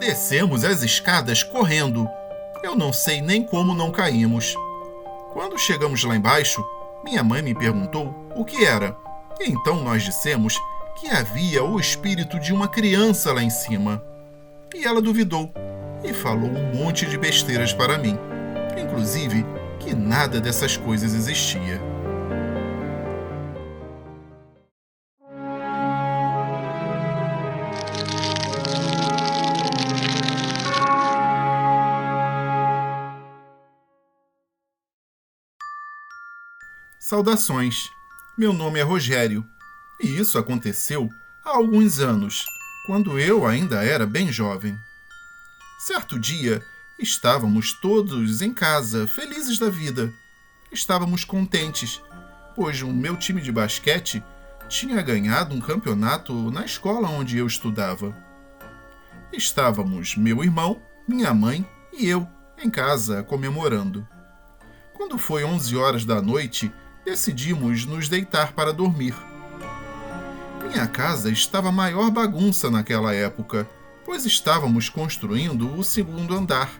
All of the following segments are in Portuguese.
Descemos as escadas correndo. Eu não sei nem como não caímos. Quando chegamos lá embaixo, minha mãe me perguntou o que era. E então nós dissemos que havia o espírito de uma criança lá em cima. E ela duvidou e falou um monte de besteiras para mim, inclusive que nada dessas coisas existia. Saudações! Meu nome é Rogério, e isso aconteceu há alguns anos, quando eu ainda era bem jovem. Certo dia, estávamos todos em casa, felizes da vida. Estávamos contentes, pois o meu time de basquete tinha ganhado um campeonato na escola onde eu estudava. Estávamos meu irmão, minha mãe e eu em casa comemorando. Quando foi 11 horas da noite, decidimos nos deitar para dormir. Minha casa estava a maior bagunça naquela época, pois estávamos construindo o segundo andar.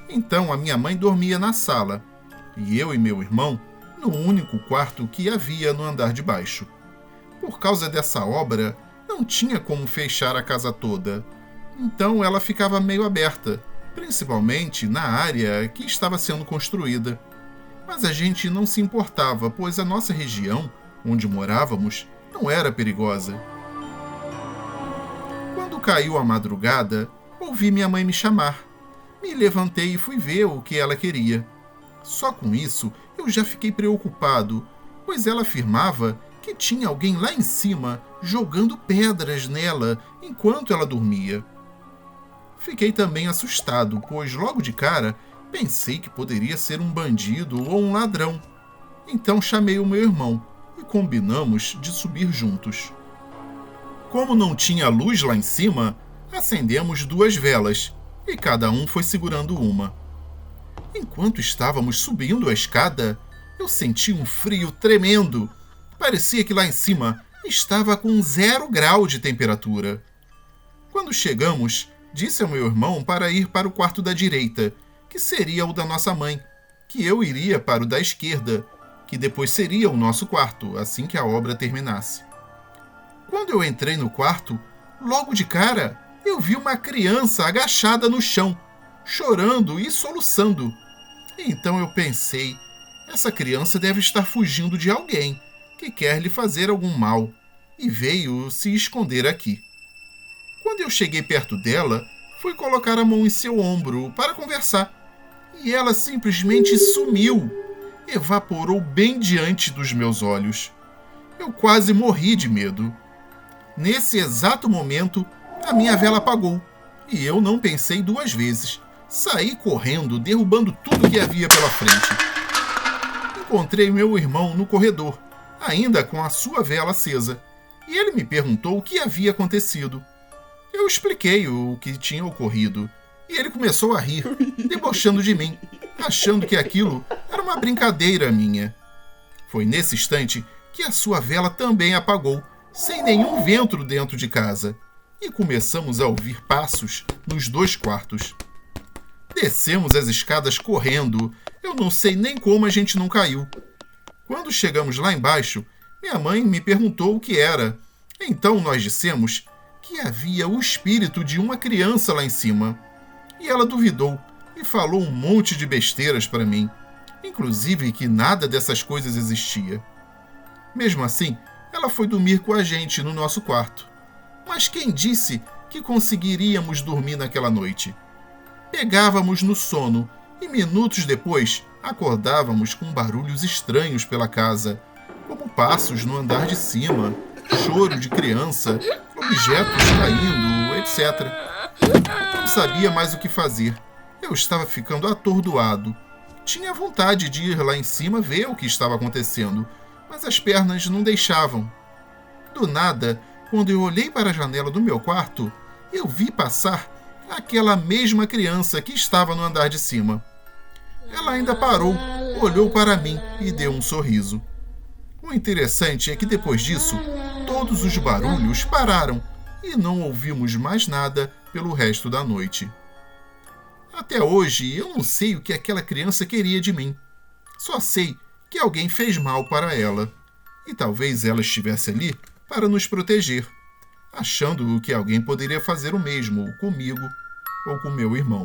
Então a minha mãe dormia na sala, e eu e meu irmão no único quarto que havia no andar de baixo. Por causa dessa obra, não tinha como fechar a casa toda, então ela ficava meio aberta, principalmente na área que estava sendo construída. Mas a gente não se importava, pois a nossa região, onde morávamos, não era perigosa. Quando caiu a madrugada, ouvi minha mãe me chamar. Me levantei e fui ver o que ela queria. Só com isso, eu já fiquei preocupado, pois ela afirmava que tinha alguém lá em cima jogando pedras nela enquanto ela dormia. Fiquei também assustado, pois logo de cara pensei que poderia ser um bandido ou um ladrão. Então chamei o meu irmão e combinamos de subir juntos. Como não tinha luz lá em cima, acendemos 2 velas e cada um foi segurando uma. Enquanto estávamos subindo a escada, eu senti um frio tremendo. Parecia que lá em cima estava com 0 grau de temperatura. Quando chegamos, disse ao meu irmão para ir para o quarto da direita, que seria o da nossa mãe, que eu iria para o da esquerda, que depois seria o nosso quarto, assim que a obra terminasse. Quando eu entrei no quarto, logo de cara, eu vi uma criança agachada no chão, chorando e soluçando. Então eu pensei, essa criança deve estar fugindo de alguém que quer lhe fazer algum mal e veio se esconder aqui. Quando eu cheguei perto dela, fui colocar a mão em seu ombro para conversar. E ela simplesmente sumiu, evaporou bem diante dos meus olhos. Eu quase morri de medo. Nesse exato momento, a minha vela apagou, e eu não pensei 2 vezes. Saí correndo, derrubando tudo que havia pela frente. Encontrei meu irmão no corredor, ainda com a sua vela acesa, e ele me perguntou o que havia acontecido. Eu expliquei o que tinha ocorrido, e ele começou a rir, debochando de mim, achando que aquilo era uma brincadeira minha. Foi nesse instante que a sua vela também apagou, sem nenhum vento dentro de casa, e começamos a ouvir passos nos 2 quartos. Descemos as escadas correndo, eu não sei nem como a gente não caiu. Quando chegamos lá embaixo, minha mãe me perguntou o que era. Então nós dissemos que havia o espírito de uma criança lá em cima. E ela duvidou e falou um monte de besteiras para mim, inclusive que nada dessas coisas existia. Mesmo assim, ela foi dormir com a gente no nosso quarto. Mas quem disse que conseguiríamos dormir naquela noite? Pegávamos no sono e minutos depois acordávamos com barulhos estranhos pela casa, como passos no andar de cima, choro de criança, objetos caindo, etc. Não sabia mais o que fazer. Eu estava ficando atordoado. Tinha vontade de ir lá em cima ver o que estava acontecendo, mas as pernas não deixavam. Do nada, quando eu olhei para a janela do meu quarto, eu vi passar aquela mesma criança que estava no andar de cima. Ela ainda parou, olhou para mim e deu um sorriso. O interessante é que depois disso, todos os barulhos pararam e não ouvimos mais nada pelo resto da noite. Até hoje eu não sei o que aquela criança queria de mim. Só sei que alguém fez mal para ela. E talvez ela estivesse ali para nos proteger, achando que alguém poderia fazer o mesmo comigo ou com meu irmão.